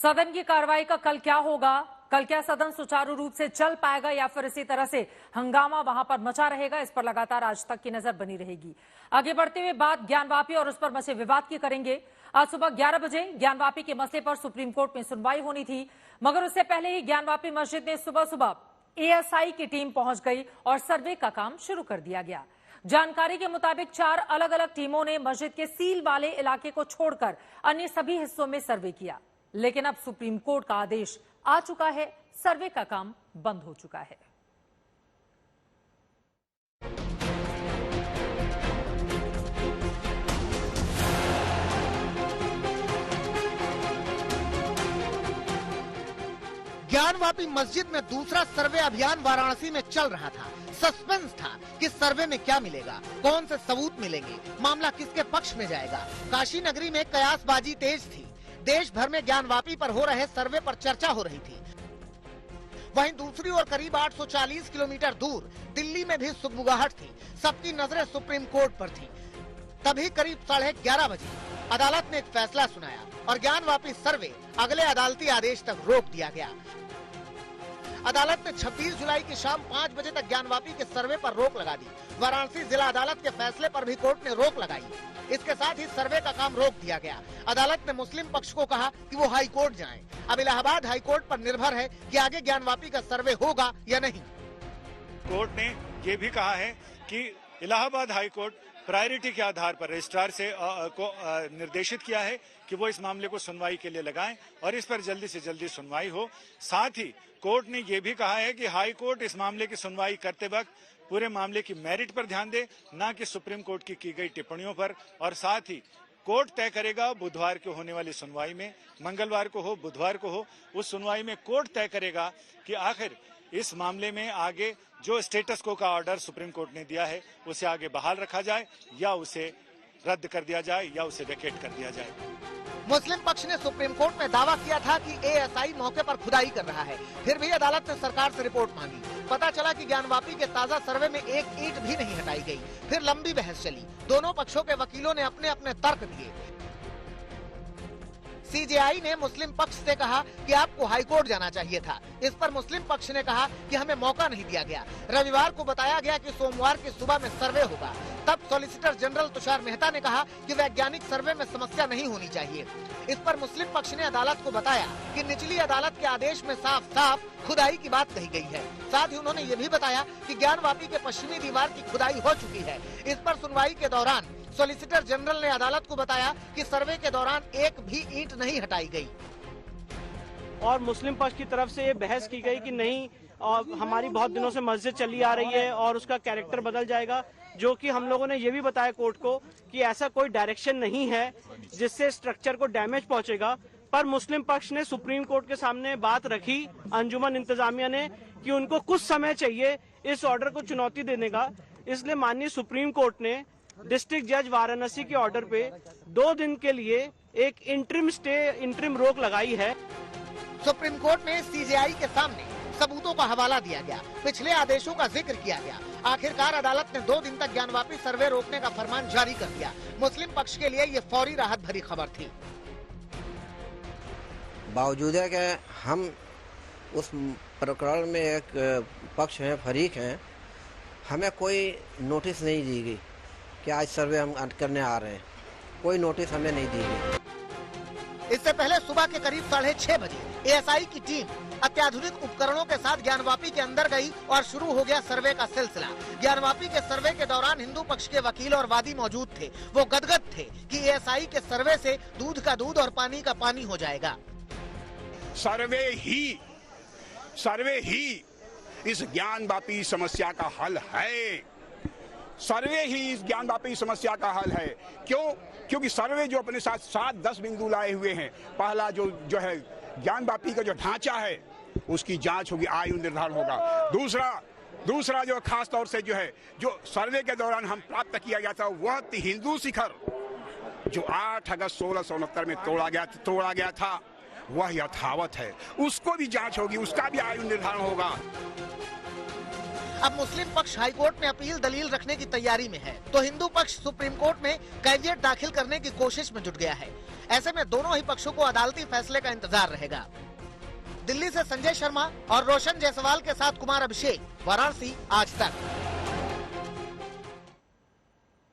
सदन की कार्रवाई का कल क्या होगा? कल क्या सदन सुचारू रूप से चल पाएगा या फिर इसी तरह से हंगामा वहां पर मचा रहेगा? इस पर लगातार आज तक की नजर बनी रहेगी। आगे बढ़ते हुए बात ज्ञानवापी और उस पर मचे विवाद की करेंगे। आज सुबह 11 बजे ज्ञानवापी के मसले पर सुप्रीम कोर्ट में सुनवाई होनी थी, मगर उससे पहले ही ज्ञानवापी मस्जिद में सुबह सुबह एएसआई की टीम पहुंच गई और सर्वे का काम शुरू कर दिया गया। जानकारी के मुताबिक 4 अलग अलग टीमों ने मस्जिद के सील वाले इलाके को छोड़कर अन्य सभी हिस्सों में सर्वे किया, लेकिन अब सुप्रीम कोर्ट का आदेश आ चुका है, सर्वे का काम बंद हो चुका है। ज्ञानवापी मस्जिद में दूसरा सर्वे अभियान वाराणसी में चल रहा था। सस्पेंस था कि सर्वे में क्या मिलेगा, कौन से सबूत मिलेंगे, मामला किसके पक्ष में जाएगा। काशी नगरी में कयासबाजी तेज थी। देश भर में ज्ञानवापी पर हो रहे सर्वे पर चर्चा हो रही थी। वहीं दूसरी ओर करीब 840 किलोमीटर दूर दिल्ली में भी सुगबुगाहट थी। सबकी नजरें सुप्रीम कोर्ट पर थी। तभी करीब 11:30 बजे अदालत ने एक फैसला सुनाया और ज्ञानवापी सर्वे अगले अदालती आदेश तक रोक दिया गया। अदालत ने 26 जुलाई की शाम 5 बजे तक ज्ञानवापी के सर्वे पर रोक लगा दी। वाराणसी जिला अदालत के फैसले पर भी कोर्ट ने रोक लगाई। इसके साथ ही सर्वे का काम रोक दिया गया। अदालत ने मुस्लिम पक्ष को कहा कि वो हाई कोर्ट जाएं। अब इलाहाबाद हाई कोर्ट पर निर्भर है कि आगे ज्ञानवापी का सर्वे होगा या नहीं। कोर्ट ने ये भी कहा है कि इलाहाबाद हाई कोर्ट प्रायोरिटी के आधार पर रजिस्ट्रार को निर्देशित किया है कि वो इस मामले को सुनवाई के लिए लगाएं और इस पर जल्दी से जल्दी सुनवाई हो। साथ ही कोर्ट ने ये भी कहा है कि हाई कोर्ट इस मामले की सुनवाई करते वक्त पूरे मामले की मेरिट पर ध्यान दे, ना कि सुप्रीम कोर्ट की गई टिप्पणियों पर। और साथ ही कोर्ट तय करेगा बुधवार को होने वाली सुनवाई में, मंगलवार को हो बुधवार को हो, उस सुनवाई में कोर्ट तय करेगा कि आखिर इस मामले में आगे जो स्टेटस को का ऑर्डर सुप्रीम कोर्ट ने दिया है उसे आगे बहाल रखा जाए या उसे रद्द कर दिया जाए या उसे वेकेट कर दिया जाए। मुस्लिम पक्ष ने सुप्रीम कोर्ट में दावा किया था कि एएसआई मौके पर खुदाई कर रहा है। फिर भी अदालत ने सरकार से रिपोर्ट मांगी। पता चला कि ज्ञानवापी के ताजा सर्वे में एक ईंट भी नहीं हटाई गई। फिर लंबी बहस चली। दोनों पक्षों के वकीलों ने अपने अपने तर्क दिए। सीजेआई ने मुस्लिम पक्ष से कहा कि आपको हाईकोर्ट जाना चाहिए था। इस पर मुस्लिम पक्ष ने कहा कि हमें मौका नहीं दिया गया। रविवार को बताया गया कि सोमवार की सुबह में सर्वे होगा। तब सॉलिसिटर जनरल तुषार मेहता ने कहा कि वैज्ञानिक सर्वे में समस्या नहीं होनी चाहिए। इस पर मुस्लिम पक्ष ने अदालत को बताया कि निचली अदालत के आदेश में साफ साफ खुदाई की बात कही गई है। साथ ही उन्होंने ये भी बताया कि ज्ञानवापी के पश्चिमी दीवार की खुदाई हो चुकी है। इस पर सुनवाई के दौरान सॉलिसिटर जनरल ने अदालत को बताया कि सर्वे के दौरान एक भी ईंट नहीं हटाई गई। और मुस्लिम पक्ष की तरफ से ये बहस की गई कि नहीं, हमारी बहुत दिनों से मस्जिद चली आ रही है और उसका कैरेक्टर बदल जाएगा, जो कि हम लोगों ने ये भी बताया कोर्ट को कि ऐसा कोई डायरेक्शन नहीं है जिससे स्ट्रक्चर को डैमेज पहुंचेगा। पर मुस्लिम पक्ष ने सुप्रीम कोर्ट के सामने बात रखी, अंजुमन इंतजामिया ने, कि उनको कुछ समय चाहिए इस ऑर्डर को चुनौती देने का। इसलिए माननीय सुप्रीम कोर्ट ने डिस्ट्रिक्ट जज वाराणसी के ऑर्डर पे 2 दिन के लिए एक इंटरिम रोक लगाई है। सुप्रीम कोर्ट में सीजेआई के सामने सबूतों का हवाला दिया गया, पिछले आदेशों का जिक्र किया गया। आखिरकार अदालत ने 2 दिन तक ज्ञानवापी सर्वे रोकने का फरमान जारी कर दिया। मुस्लिम पक्ष के लिए ये फौरी राहत भरी खबर थी। बावजूद है कि हम उस प्रकरण में एक पक्ष हैं, फरीक हैं, हमें कोई नोटिस नहीं दी गई कि आज सर्वे हम करने आ रहे हैं। कोई नोटिस हमें नहीं दी गई। इससे पहले सुबह के करीब 6:30 बजे एएसआई की टीम अत्याधुनिक उपकरणों के साथ ज्ञानवापी के अंदर गई और शुरू हो गया सर्वे का सिलसिला। ज्ञानवापी के सर्वे के दौरान हिंदू पक्ष के वकील और वादी मौजूद थे। वो गदगद थे कि एएसआई के सर्वे से दूध का दूध और पानी का पानी हो जाएगा। सर्वे ही इस ज्ञानवापी समस्या का हल है। सर्वे ही इस ज्ञानवापी समस्या का हल है। क्योंकि सर्वे जो अपने साथ 7-10 बिंदु लाए हुए हैं। पहला जो है ज्ञानवापी का जो ढांचा है उसकी जांच होगी, आयु निर्धारण होगा। दूसरा जो खास तौर से जो सर्वे के दौरान हम प्राप्त किया गया था वह हिंदू शिखर जो 8 अगस्त 1669 में तोड़ा गया था वह यथावत है। उसको भी जांच होगी, उसका भी आयु निर्धारण होगा। अब मुस्लिम पक्ष हाईकोर्ट में अपील दलील रखने की तैयारी में है, तो हिंदू पक्ष सुप्रीम कोर्ट में कैविएट दाखिल करने की कोशिश में जुट गया है। ऐसे में दोनों ही पक्षों को अदालती फैसले का इंतजार रहेगा। दिल्ली से संजय शर्मा और रोशन जायसवाल के साथ कुमार अभिषेक, वाराणसी, आज तक।